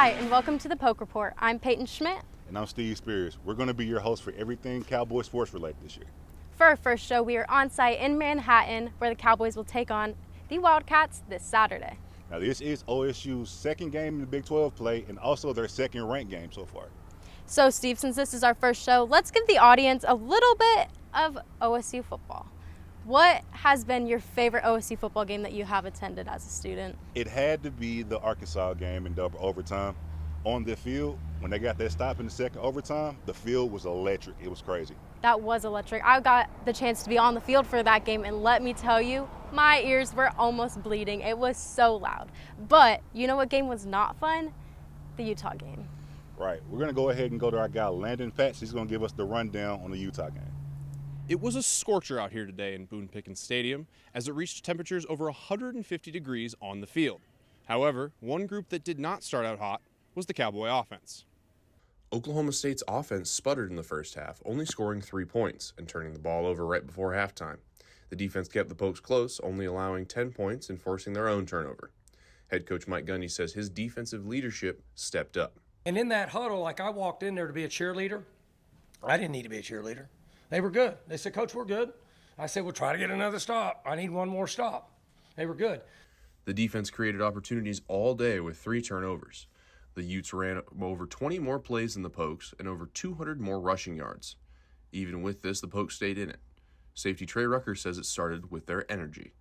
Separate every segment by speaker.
Speaker 1: Hi, and welcome to the Poke Report. I'm Peyton Schmidt.
Speaker 2: And I'm Steve Spears. We're going to be your host for everything Cowboy sports related this year.
Speaker 1: For our first show, we are on site in Manhattan, where the Cowboys will take on the Wildcats this Saturday.
Speaker 2: Now, this is OSU's second game in the Big 12 play and also their second ranked game so far.
Speaker 1: So, Steve, since this is our first show, let's give the audience a little bit of OSU football. What has been your favorite OSU football game that you have attended as a student?
Speaker 2: It had to be the Arkansas game in double overtime. On the field, when they got that stop in the second overtime, the field was electric. It was crazy.
Speaker 1: That was electric. I got the chance to be on the field for that game, and let me tell you, my ears were almost bleeding. It was so loud. But you know what game was not fun? The Utah game.
Speaker 2: Right. We're going to go ahead and go to our guy, Landon Patch. He's going to give us the rundown on the Utah game.
Speaker 3: It was a scorcher out here today in Boone-Pickens Stadium as it reached temperatures over 150 degrees on the field. However, one group that did not start out hot was the Cowboy offense.
Speaker 4: Oklahoma State's offense sputtered in the first half, only scoring 3 points and turning the ball over right before halftime. The defense kept the Pokes close, only allowing 10 points and forcing their own turnover. Head coach Mike Gundy says his defensive leadership stepped up.
Speaker 5: And in that huddle, like I walked in there to be a cheerleader. I didn't need to be a cheerleader. They were good. They said, Coach, we're good. I said, we'll try to get another stop. I need one more stop. They were good.
Speaker 4: The defense created opportunities all day with 3 turnovers. The Utes ran over 20 more plays than the Pokes and over 200 more rushing yards. Even with this, the Pokes stayed in it. Safety Trey Rucker says it started with their energy.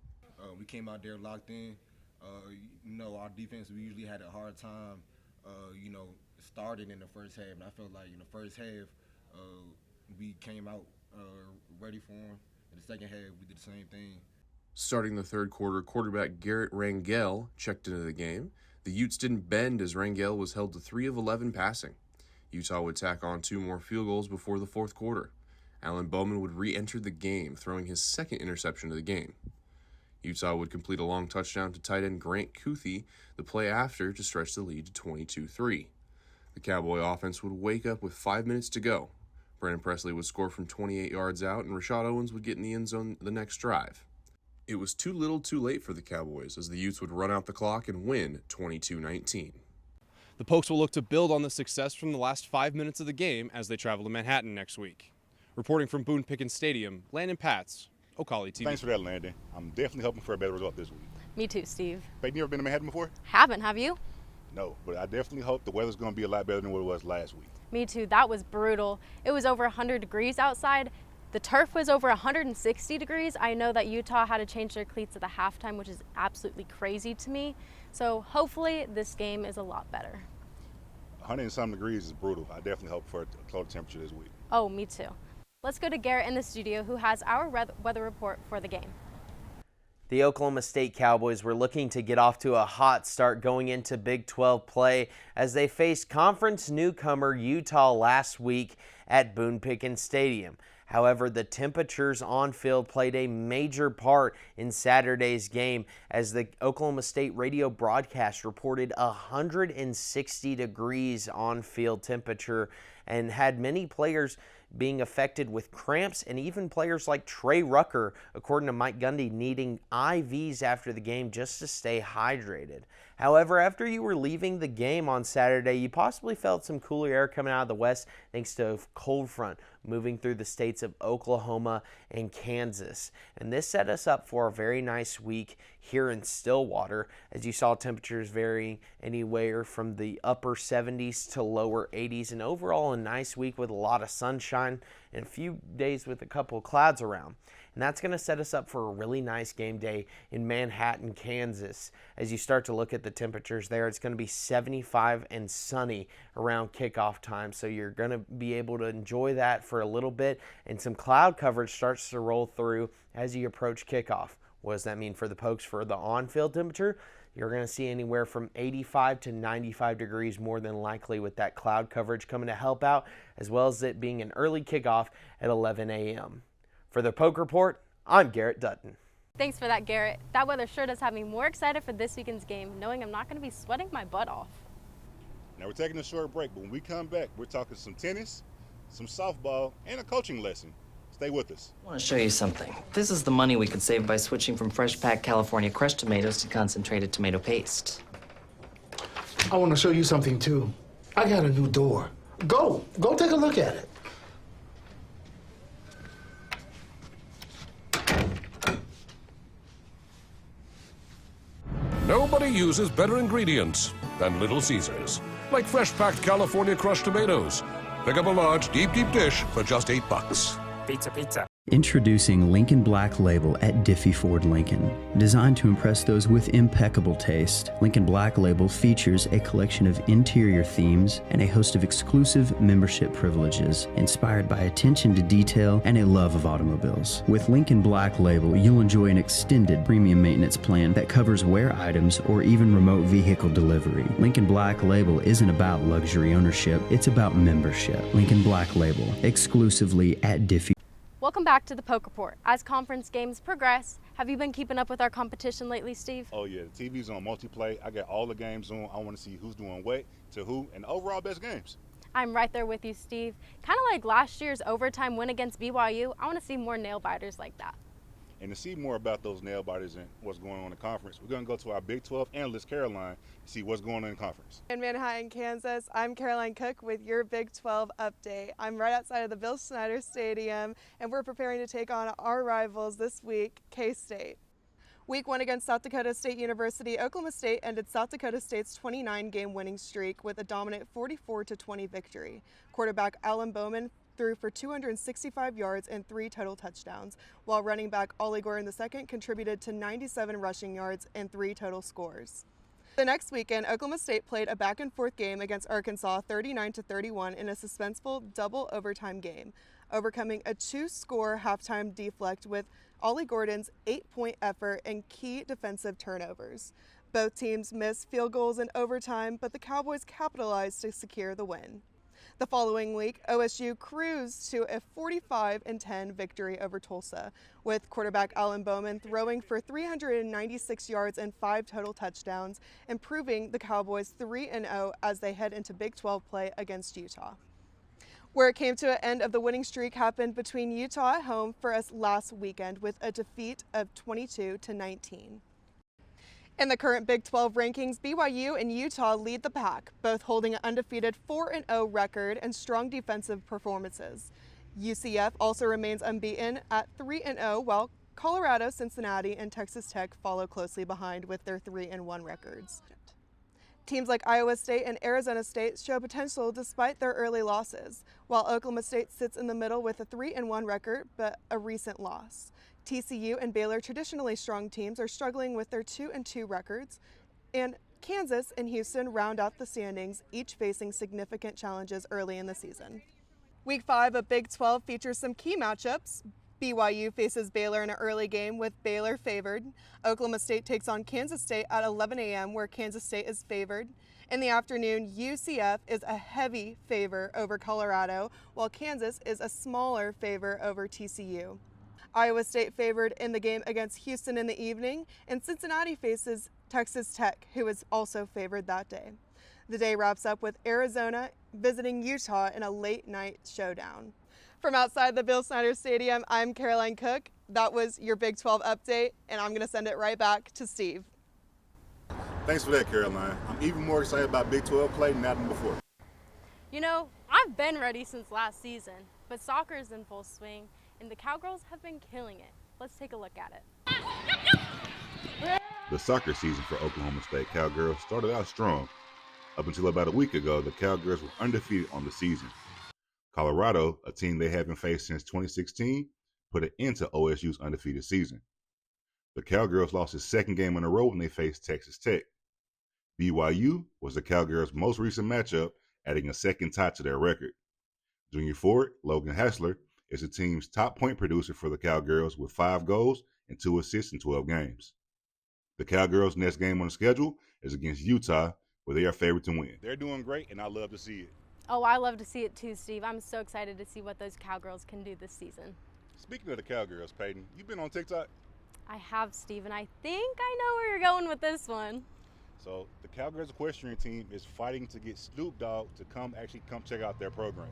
Speaker 6: We came out there locked in. Our defense, we usually had a hard time, starting in the first half. And I felt like in the first half, we came out ready for them. In the second half, we did the same thing.
Speaker 4: Starting the third quarter, quarterback Garrett Rangel checked into the game. The Utes didn't bend as Rangel was held to 3 of 11 passing. Utah would tack on 2 more field goals before the fourth quarter. Alan Bowman would re-enter the game, throwing his second interception of the game. Utah would complete a long touchdown to tight end Grant Kuthi the play after to stretch the lead to 22-3. The Cowboy offense would wake up with 5 minutes to go. Brandon Presley would score from 28 yards out, and Rashad Owens would get in the end zone the next drive. It was too little too late for the Cowboys as the Utes would run out the clock and win 22-19.
Speaker 3: The Pokes will look to build on the success from the last 5 minutes of the game as they travel to Manhattan next week. Reporting from Boone-Pickens Stadium, Landon Patz, Ocali TV.
Speaker 2: Thanks for that, Landon. I'm definitely hoping for a better result this week.
Speaker 1: Me too, Steve.
Speaker 2: Peyton, you ever been to Manhattan before?
Speaker 1: Haven't, have you?
Speaker 2: No, but I definitely hope the weather's going to be a lot better than what it was last week.
Speaker 1: Me too. That was brutal. It was over 100 degrees outside. The turf was over 160 degrees. I know that Utah had to change their cleats at the halftime, which is absolutely crazy to me. So hopefully this game is a lot better.
Speaker 2: 100 and some degrees is brutal. I definitely hope for a colder temperature this week.
Speaker 1: Oh, me too. Let's go to Garrett in the studio, who has our weather report for the game.
Speaker 7: The Oklahoma State Cowboys were looking to get off to a hot start going into Big 12 play as they faced conference newcomer Utah last week at Boone-Pickens Stadium. However, the temperatures on field played a major part in Saturday's game as the Oklahoma State radio broadcast reported 160 degrees on field temperature and had many players being affected with cramps, and even players like Trey Rucker, according to Mike Gundy, needing IVs after the game just to stay hydrated. However, after you were leaving the game on Saturday, you possibly felt some cooler air coming out of the west thanks to a cold front moving through the states of Oklahoma and Kansas. And this set us up for a very nice week here in Stillwater, as you saw temperatures varying anywhere from the upper 70s to lower 80s, and overall a nice week with a lot of sunshine and a few days with a couple of clouds around. And that's going to set us up for a really nice game day in Manhattan, Kansas. As you start to look at the temperatures there, it's going to be 75 and sunny around kickoff time. So you're going to be able to enjoy that for a little bit. And some cloud coverage starts to roll through as you approach kickoff. What does that mean for the Pokes for the on-field temperature? You're going to see anywhere from 85 to 95 degrees more than likely with that cloud coverage coming to help out, as well as it being an early kickoff at 11 a.m. For the Poke Report, I'm Garrett Dutton.
Speaker 1: Thanks for that, Garrett. That weather sure does have me more excited for this weekend's game, knowing I'm not going to be sweating my butt off.
Speaker 2: Now we're taking a short break, but when we come back, we're talking some tennis, some softball, and a coaching lesson. Stay with us.
Speaker 8: I want to show you something. This is the money we could save by switching from fresh packed California crushed tomatoes to concentrated tomato paste.
Speaker 9: I want to show you something too. I got a new door. Go take a look at it.
Speaker 10: Nobody uses better ingredients than Little Caesars. Like fresh-packed California crushed tomatoes. Pick up a large, deep dish for just $8.
Speaker 11: Pizza, pizza.
Speaker 12: Introducing Lincoln Black Label at Diffie Ford Lincoln. Designed to impress those with impeccable taste, Lincoln Black Label features a collection of interior themes and a host of exclusive membership privileges, inspired by attention to detail and a love of automobiles. With Lincoln Black Label, you'll enjoy an extended premium maintenance plan that covers wear items or even remote vehicle delivery. Lincoln Black Label isn't about luxury ownership, it's about membership. Lincoln Black Label, exclusively at Diffie.
Speaker 1: Welcome back to the Poke Report. As conference games progress, have you been keeping up with our competition lately, Steve?
Speaker 2: Oh yeah, the TV's on multiplay. I got all the games on. I want to see who's doing what to who and the overall best games.
Speaker 1: I'm right there with you, Steve. Kind of like last year's overtime win against BYU, I want to see more nail biters like that.
Speaker 2: And to see more about those nail biters and what's going on in the conference, we're going to go to our Big 12 analyst, Caroline, to see what's going on in the conference.
Speaker 13: In Manhattan, Kansas, I'm Caroline Cook with your Big 12 update. I'm right outside of the Bill Snyder Stadium, and we're preparing to take on our rivals this week, K-State. Week 1 against South Dakota State University, Oklahoma State ended South Dakota State's 29-game winning streak with a dominant 44-20 victory. Quarterback Alan Bowman threw for 265 yards and 3 total touchdowns, while running back Ollie Gordon II contributed to 97 rushing yards and 3 total scores. The next weekend, Oklahoma State played a back-and-forth game against Arkansas 39-31 in a suspenseful double overtime game, overcoming a 2-score halftime deflect with Ollie Gordon's 8-point effort and key defensive turnovers. Both teams missed field goals in overtime, but the Cowboys capitalized to secure the win. The following week, OSU cruised to a 45-10 victory over Tulsa, with quarterback Alan Bowman throwing for 396 yards and 5 total touchdowns, improving the Cowboys 3-0 as they head into Big 12 play against Utah. Where it came to an end of the winning streak happened between Utah at home for us last weekend with a defeat of 22-19. In the current Big 12 rankings, BYU and Utah lead the pack, both holding an undefeated 4-0 record and strong defensive performances. UCF also remains unbeaten at 3-0, while Colorado, Cincinnati, and Texas Tech follow closely behind with their 3-1 records. Teams like Iowa State and Arizona State show potential despite their early losses, while Oklahoma State sits in the middle with a 3-1 record but a recent loss. TCU and Baylor, traditionally strong teams, are struggling with their 2-2 records, and Kansas and Houston round out the standings, each facing significant challenges early in the season. Week 5 of Big 12 features some key matchups. BYU faces Baylor in an early game with Baylor favored. Oklahoma State takes on Kansas State at 11 a.m. where Kansas State is favored. In the afternoon, UCF is a heavy favor over Colorado, while Kansas is a smaller favor over TCU. Iowa State favored in the game against Houston in the evening, and Cincinnati faces Texas Tech, who is also favored that day. The day wraps up with Arizona visiting Utah in a late-night showdown. From outside the Bill Snyder Stadium, I'm Caroline Cook. That was your Big 12 update, and I'm going to send it right back to Steve.
Speaker 2: Thanks for that, Caroline. I'm even more excited about Big 12 play now than before.
Speaker 1: You know, I've been ready since last season, but soccer is in full swing, and the Cowgirls have been killing it. Let's take a look at it.
Speaker 2: The soccer season for Oklahoma State Cowgirls started out strong. Up until about a week ago, the Cowgirls were undefeated on the season. Colorado, a team they haven't faced since 2016, put an end to OSU's undefeated season. The Cowgirls lost their second game in a row when they faced Texas Tech. BYU was the Cowgirls' most recent matchup, adding a second tie to their record. Junior forward Logan Hassler is the team's top point producer for the Cowgirls with 5 goals and 2 assists in 12 games. The Cowgirls' next game on the schedule is against Utah, where they are favored to win. They're doing great, and I love to see it.
Speaker 1: Oh, I love to see it too, Steve. I'm so excited to see what those Cowgirls can do this season.
Speaker 2: Speaking of the Cowgirls, Peyton, you been on TikTok?
Speaker 1: I have, Steve, and I think I know where you're going with this one.
Speaker 2: So the Cowgirls equestrian team is fighting to get Snoop Dogg to come check out their program.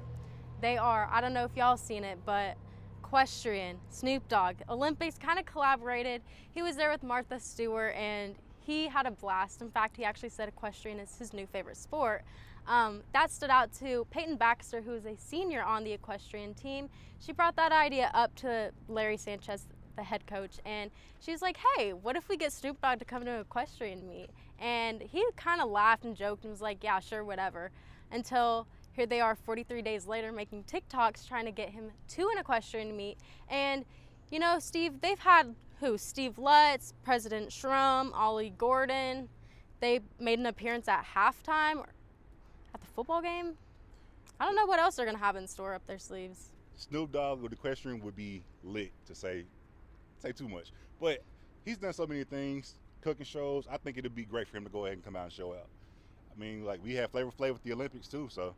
Speaker 1: They are. I don't know if y'all seen it, but equestrian, Snoop Dogg, Olympics kind of collaborated. He was there with Martha Stewart, and he had a blast. In fact, he actually said equestrian is his new favorite sport. That stood out to Peyton Baxter, who is a senior on the equestrian team. She brought that idea up to Larry Sanchez, the head coach, and she's like, hey, what if we get Snoop Dogg to come to an equestrian meet? And he kind of laughed and joked and was like, yeah, sure, whatever. Until here they are 43 days later making TikToks trying to get him to an equestrian meet. And, you know, Steve, they've had who? Steve Lutz, President Shrum, Ollie Gordon. They made an appearance at halftime or at the football game. I don't know what else they're going to have in store up their sleeves.
Speaker 2: Snoop Dogg with equestrian would be lit, to say too much. But he's done so many things, cooking shows. I think it'd be great for him to go ahead and come out and show out. I mean, like, we have Flavor Flav with the Olympics too, so.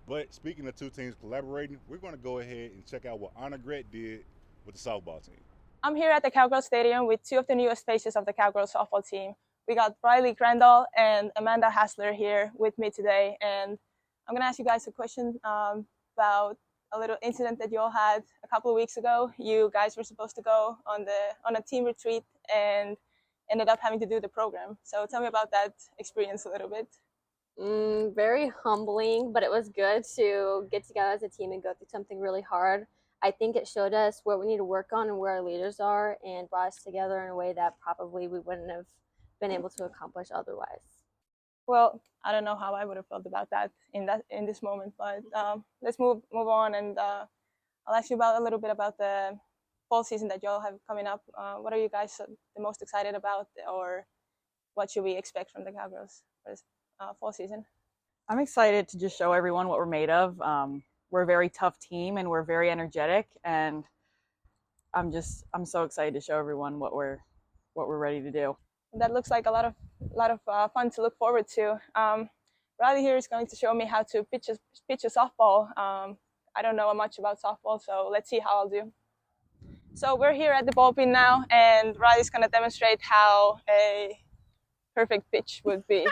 Speaker 2: But speaking of two teams collaborating, we're going to go ahead and check out what Honor Gret did with the softball team.
Speaker 11: I'm here at the Cowgirl Stadium with two of the newest faces of the Cowgirl softball team. We got Riley Crandall and Amanda Hassler here with me today, and I'm going to ask you guys a question about a little incident that you all had a couple of weeks ago. You guys were supposed to go on a team retreat and ended up having to do the program. So tell me about that experience a little bit.
Speaker 14: Very humbling, but it was good to get together as a team and go through something really hard. I think it showed us what we need to work on and where our leaders are, and brought us together in a way that probably we wouldn't have been able to accomplish otherwise.
Speaker 11: Well, I don't know how I would have felt about that in this moment, but let's move on, and I'll ask you a little bit about the fall season that y'all have coming up. What are you guys the most excited about, or what should we expect from the Cowgirls for this fall season?
Speaker 15: I'm excited to just show everyone what we're made of. We're a very tough team and we're very energetic, and I'm so excited to show everyone what we're ready to do.
Speaker 11: That looks like a lot of fun to look forward to. Riley here is going to show me how to pitch a softball. I don't know much about softball, so let's see how I'll do. So we're here at the ball pin now, and Riley's going to demonstrate how a perfect pitch would be.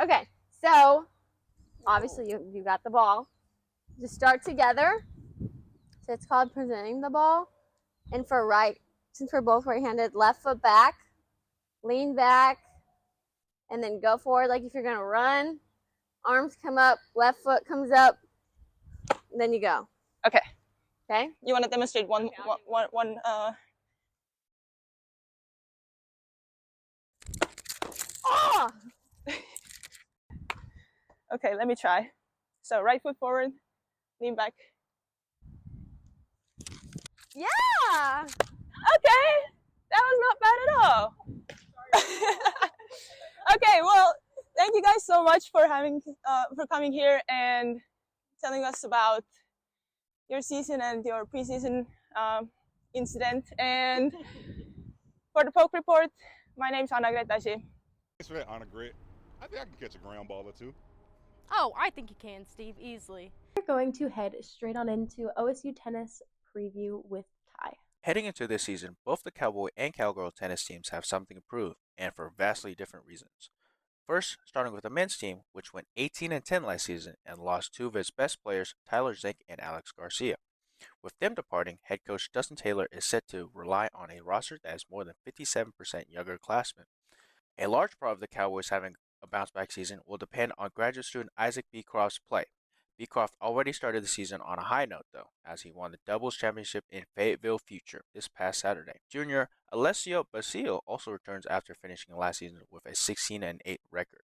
Speaker 14: Okay, so obviously you got the ball. Just start together. So it's called presenting the ball. And for right, since we're both right-handed, left foot back, lean back, and then go forward like if you're gonna run. Arms come up, left foot comes up, then you go.
Speaker 11: Okay.
Speaker 14: Okay.
Speaker 11: You want to demonstrate one.
Speaker 14: Oh!
Speaker 11: Okay, let me try. So right foot forward, lean back.
Speaker 14: Yeah!
Speaker 11: Okay, that was not bad at all. Okay, well, thank you guys so much for coming here and telling us about your season and your preseason incident. And for the Poke Report, my name's Honor Gret.
Speaker 2: Thanks for that, Honor Gret. I think I can catch a ground ball or two.
Speaker 1: Oh, I think you can, Steve, easily.
Speaker 16: We're going to head straight on into OSU tennis preview with Ty.
Speaker 17: Heading into this season, both the Cowboy and Cowgirl tennis teams have something to prove, and for vastly different reasons. First, starting with the men's team, which went 18-10 last season and lost two of its best players, Tyler Zink and Alex Garcia. With them departing, head coach Dustin Taylor is set to rely on a roster that is more than 57% younger classmen. A large part of the Cowboys having a bounce-back season will depend on graduate student Isaac Beecroft's play. Beecroft already started the season on a high note, though, as he won the doubles championship in Fayetteville Future this past Saturday. Junior Alessio Basile also returns after finishing last season with a 16-8 record.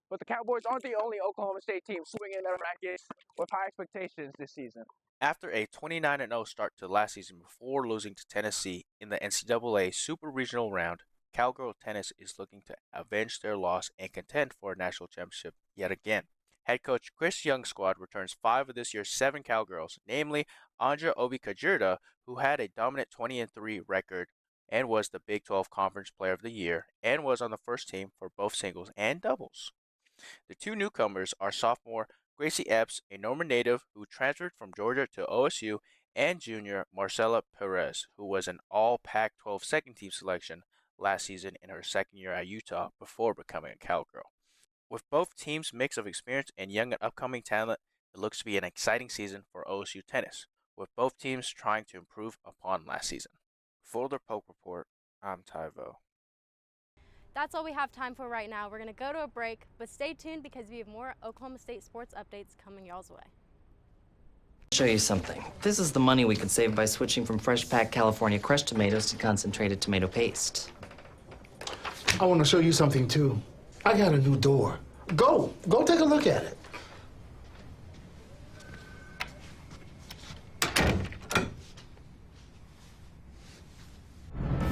Speaker 18: But the Cowboys aren't the only Oklahoma State team swinging their rackets with high expectations this season.
Speaker 17: After a 29-0 start to last season before losing to Tennessee in the NCAA Super Regional round, Cowgirl tennis is looking to avenge their loss and contend for a national championship yet again. Head coach Chris Young's squad returns 5 of this year's 7 Cowgirls, namely Andra Obi-Kajirda, who had a dominant 20-3 record and was the Big 12 Conference Player of the Year and was on the first team for both singles and doubles. The two newcomers are sophomore Gracie Epps, a Norman native who transferred from Georgia to OSU, and junior Marcela Perez, who was an all Pac-12 second team selection last season in her second year at Utah before becoming a Cowgirl. With both teams' mix of experience and young and upcoming talent, it looks to be an exciting season for OSU tennis, with both teams trying to improve upon last season. For the Poke Report, I'm Tyvo.
Speaker 1: That's all we have time for right now. We're going to go to a break, but stay tuned because we have more Oklahoma State sports updates coming y'all's way.
Speaker 8: Show you something. This is the money we could save by switching from fresh packed California crushed tomatoes to concentrated tomato paste.
Speaker 9: I want to show you something too. I got a new door. Go take a look at it.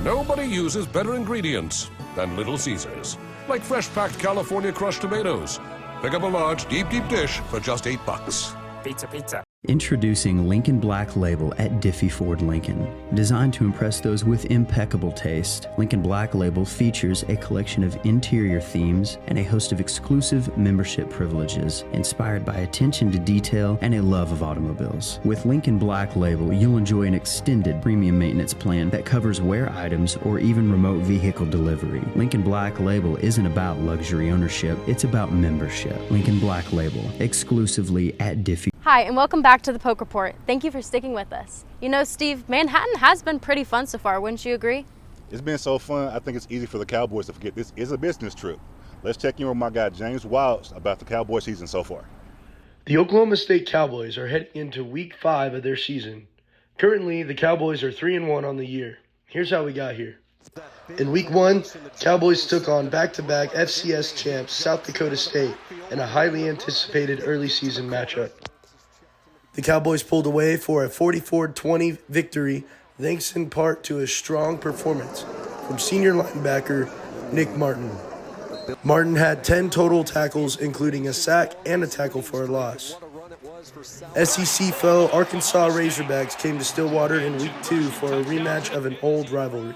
Speaker 10: Nobody uses better ingredients than Little Caesars. Like fresh packed California crushed tomatoes. Pick up a large deep dish for just $8.
Speaker 18: Pizza.
Speaker 12: Introducing Lincoln Black Label at Diffie Ford Lincoln. Designed to impress those with impeccable taste, Lincoln Black Label features a collection of interior themes and a host of exclusive membership privileges, inspired by attention to detail and a love of automobiles. With Lincoln Black Label, you'll enjoy an extended premium maintenance plan that covers wear items or even remote vehicle delivery. Lincoln Black Label isn't about luxury ownership, it's about membership. Lincoln Black Label, exclusively at Diffie.
Speaker 1: Hi, and welcome back to the Poke Report. Thank you for sticking with us. You know, Steve, Manhattan has been pretty fun so far, wouldn't you agree?
Speaker 2: It's been so fun, I think it's easy for the Cowboys to forget this is a business trip. Let's check in with my guy James Wilds about the Cowboy season so far.
Speaker 19: The Oklahoma State Cowboys are heading into Week 5 of their season. Currently, the Cowboys are 3-1 on the year. Here's how we got here. In Week 1, Cowboys took on back-to-back FCS champs South Dakota State in a highly anticipated early season matchup. The Cowboys pulled away for a 44-20 victory, thanks in part to a strong performance from senior linebacker Nick Martin. Martin had 10 total tackles, including a sack and a tackle for a loss. SEC foe Arkansas Razorbacks came to Stillwater in Week 2 for a rematch of an old rivalry.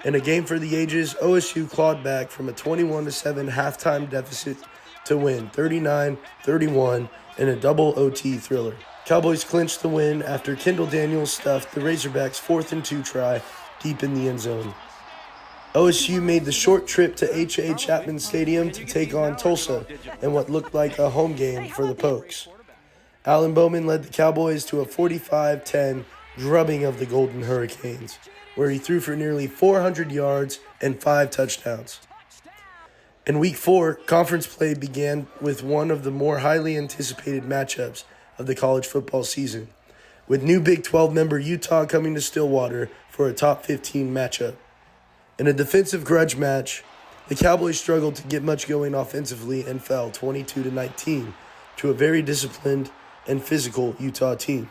Speaker 19: In a game for the ages, OSU clawed back from a 21-7 halftime deficit to win 39-31 in a double OT thriller. Cowboys clinched the win after Kendall Daniels stuffed the Razorbacks' 4th and 2 try deep in the end zone. OSU made the short trip to H.A. Chapman Stadium to take on Tulsa in what looked like a home game for the Pokes. Alan Bowman led the Cowboys to a 45-10 drubbing of the Golden Hurricanes, where he threw for nearly 400 yards and 5 touchdowns. In Week 4, conference play began with one of the more highly anticipated matchups of the college football season, with new Big 12 member Utah coming to Stillwater for a top 15 matchup. In a defensive grudge match, the Cowboys struggled to get much going offensively and fell 22-19 to a very disciplined and physical Utah team.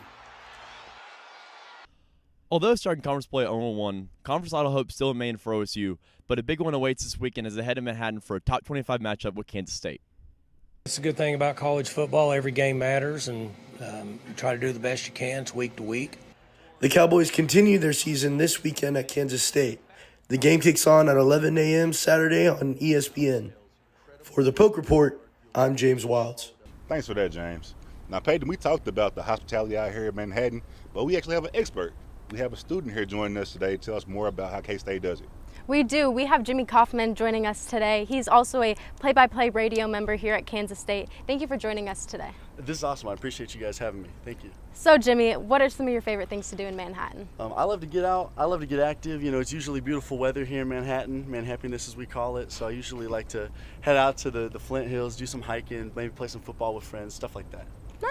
Speaker 20: Although starting conference play at 0-1, conference title hopes still remain for OSU, but a big one awaits this weekend as they head to Manhattan for a top 25 matchup with Kansas State.
Speaker 5: It's a good thing about college football. Every game matters, and you try to do the best you can. It's week to week.
Speaker 19: The Cowboys continue their season this weekend at Kansas State. The game kicks on at 11 a.m. Saturday on ESPN. For the Poke Report, I'm James Wilds.
Speaker 2: Thanks for that, James. Now, Peyton, we talked about the hospitality out here in Manhattan, but we actually have an expert. We have a student here joining us today to tell us more about how K-State does it.
Speaker 1: We do. We have Jimmy Kaufman joining us today. He's also a play-by-play radio member here at Kansas State. Thank you for joining us today.
Speaker 21: This is awesome. I appreciate you guys having me. Thank you.
Speaker 1: So, Jimmy, what are some of your favorite things to do in Manhattan?
Speaker 21: I love to get out. I love to get active. You know, it's usually beautiful weather here in Manhattan, Manhappiness as we call it. So I usually like to head out to the Flint Hills, do some hiking, maybe play some football with friends, stuff like that.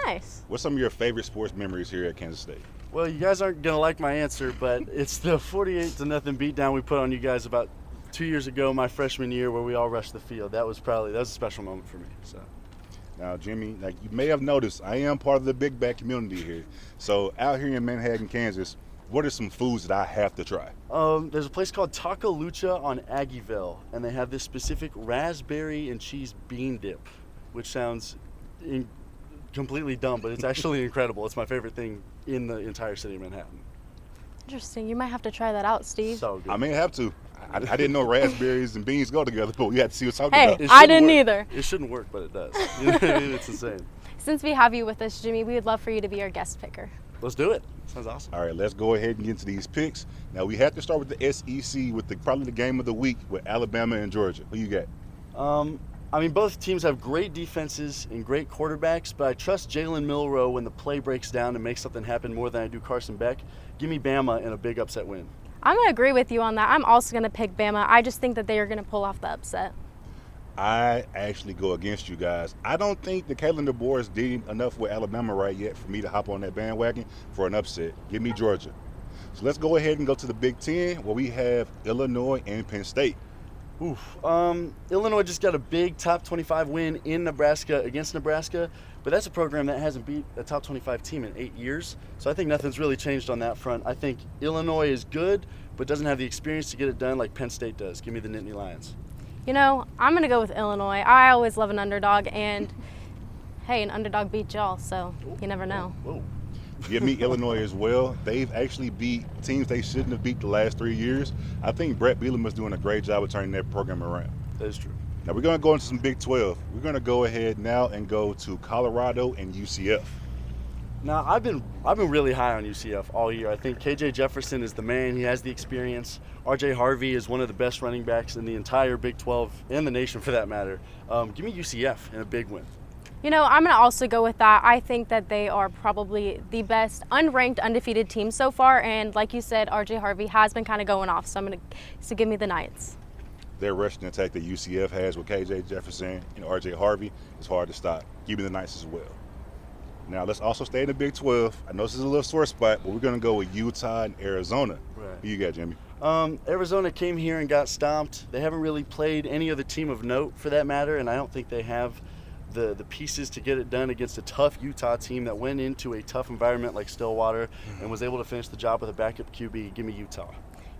Speaker 1: Nice.
Speaker 2: What's some of your favorite sports memories here at Kansas State?
Speaker 21: Well, you guys aren't going to like my answer, but it's the 48-0 beatdown we put on you guys about 2 years ago, my freshman year, where we all rushed the field. That was a special moment for me. So,
Speaker 2: now, Jimmy, like you may have noticed, I am part of the Big Back community here. So, out here in Manhattan, Kansas, what are some foods that I have to try?
Speaker 21: There's a place called Taco Lucha on Aggieville, and they have this specific raspberry and cheese bean dip, which sounds completely dumb, but it's actually incredible. It's my favorite thing in the entire city of Manhattan.
Speaker 1: Interesting. You might have to try that out, Steve.
Speaker 21: So good.
Speaker 2: I may have to. I didn't know raspberries and beans go together, but we had to see what's up
Speaker 1: Hey,
Speaker 2: about.
Speaker 1: I didn't either.
Speaker 21: It shouldn't work, but it does. It's insane.
Speaker 1: Since we have you with us, Jimmy, we would love for you to be our guest picker.
Speaker 21: Let's do it. Sounds awesome.
Speaker 2: All right, let's go ahead and get into these picks. Now, we have to start with the SEC with probably the game of the week with Alabama and Georgia. Who you got?
Speaker 21: Both teams have great defenses and great quarterbacks, but I trust Jalen Milroe when the play breaks down and makes something happen more than I do Carson Beck. Give me Bama in a big upset win.
Speaker 1: I'm going to agree with you on that. I'm also going to pick Bama. I just think that they are going to pull off the upset.
Speaker 2: I actually go against you guys. I don't think the calendar boards did enough with Alabama right yet for me to hop on that bandwagon for an upset. Give me Georgia. So let's go ahead and go to the Big Ten, where we have Illinois and Penn State.
Speaker 21: Illinois just got a big top 25 win in Nebraska against Nebraska, but that's a program that hasn't beat a top 25 team in 8 years. So I think nothing's really changed on that front. I think Illinois is good, but doesn't have the experience to get it done like Penn State does. Give me the Nittany Lions.
Speaker 1: You know, I'm going to go with Illinois. I always love an underdog, and hey, an underdog beat y'all, so you never know.
Speaker 2: Give me Illinois as well. They've actually beat teams they shouldn't have beat the last 3 years. I think Brett Bielema is doing a great job of turning that program around.
Speaker 21: That is true.
Speaker 2: Now we're going to go into some Big 12. We're going to go ahead now and go to Colorado and UCF.
Speaker 21: Now, I've been really high on UCF all year. I think KJ Jefferson is the man. He has the experience. RJ Harvey is one of the best running backs in the entire Big 12 and the nation for that matter. Give me UCF in a big win.
Speaker 1: You know, I'm going to also go with that. I think that they are probably the best unranked, undefeated team so far. And like you said, RJ Harvey has been kind of going off. So so give me the Knights.
Speaker 2: Their rushing attack that UCF has with KJ Jefferson and RJ Harvey is hard to stop. Give me the Knights as well. Now let's also stay in the Big 12. I know this is a little sore spot, but we're going to go with Utah and Arizona.
Speaker 21: Right.
Speaker 2: Who you got, Jimmy?
Speaker 21: Arizona came here and got stomped. They haven't really played any other team of note for that matter, and I don't think they have the pieces to get it done against a tough Utah team that went into a tough environment like Stillwater and was able to finish the job with a backup QB. Give me Utah.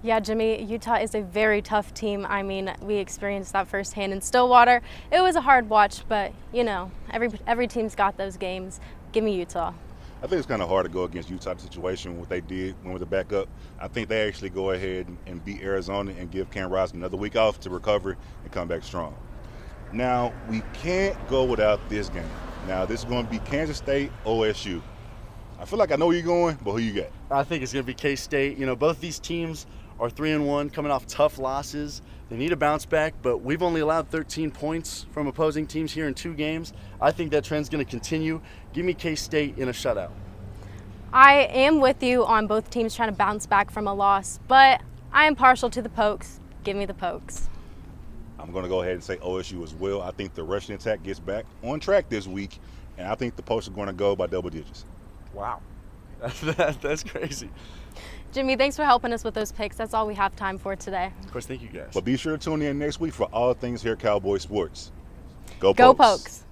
Speaker 1: Yeah, Jimmy, Utah is a very tough team. I mean, we experienced that firsthand in Stillwater. It was a hard watch, but, you know, every team's got those games. Give me Utah.
Speaker 2: I think it's kind of hard to go against Utah situation, what they did when with the backup. I think they actually go ahead and beat Arizona and give Cam Rising another week off to recover and come back strong. Now, we can't go without this game. Now, this is going to be Kansas State, OSU. I feel like I know where you're going, but who you got?
Speaker 21: I think it's going to be K-State. You know, both these teams are 3-1, coming off tough losses. They need a bounce back, but we've only allowed 13 points from opposing teams here in 2 games. I think that trend's going to continue. Give me K-State in a shutout.
Speaker 1: I am with you on both teams trying to bounce back from a loss, but I am partial to the Pokes. Give me the Pokes.
Speaker 2: I'm going to go ahead and say OSU as well. I think the rushing attack gets back on track this week, and I think the Pokes are going to go by double digits.
Speaker 21: Wow. That's crazy.
Speaker 1: Jimmy, thanks for helping us with those picks. That's all we have time for today.
Speaker 21: Of course, thank you guys.
Speaker 2: But be sure to tune in next week for all things here at Cowboy Sports. Go
Speaker 1: Pokes.
Speaker 2: Pokes.